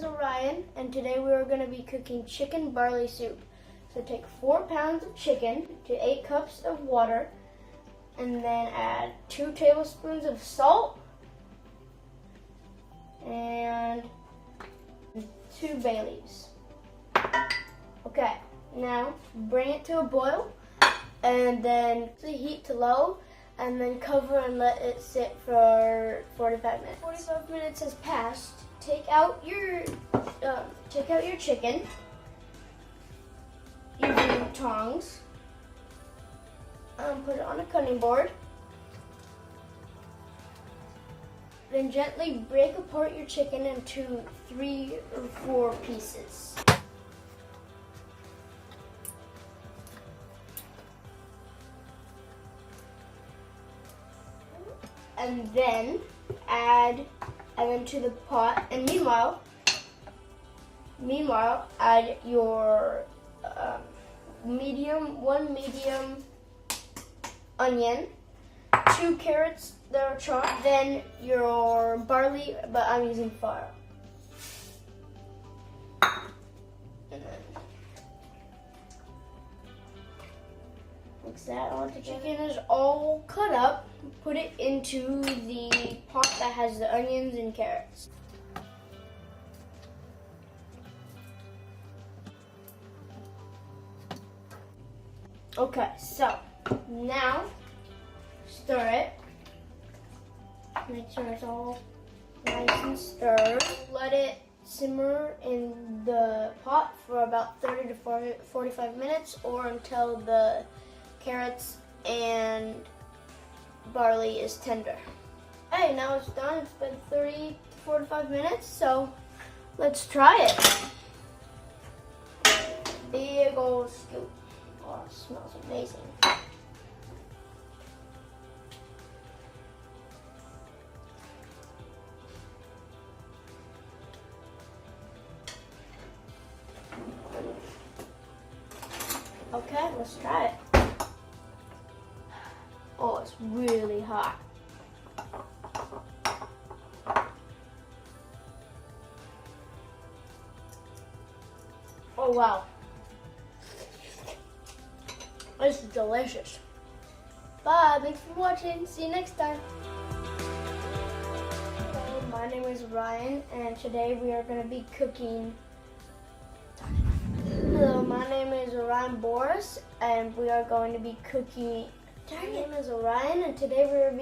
is Orion, and today we are going to be cooking chicken barley soup. So take 4 pounds of chicken to 8 cups of water, and then add 2 tablespoons of salt and 2 bay leaves. Okay, now bring it to a boil, and then the heat to low, and then cover and let it sit for 45 minutes. 45 minutes has passed. Take out your chicken using tongs. Put it on a cutting board. Then gently break apart your chicken into 3 or 4 pieces. And then add to the pot, and meanwhile add your one medium onion, 2 carrots that are chopped, then your barley, but I'm using farro. And then mix that all together. Chicken is all cut up. Put it into the pot that has the onions and carrots. Okay, so now stir it. Make sure it's all nice and stirred. Let it simmer in the pot for about 30 to 45 minutes, or until the carrots and barley is tender. Hey, now it's done. It's been 30 to 45 minutes, so let's try it. Big old scoop. Oh, it smells amazing. Okay, let's try it. Oh, it's really hot. Oh, wow. This is delicious. Bye, thanks for watching. See you next time. Hello, my name is Ryan, and today we are going to be cooking. Hello, my name is Orion Boris, and we are going to be cooking. My name is Orion, and today we are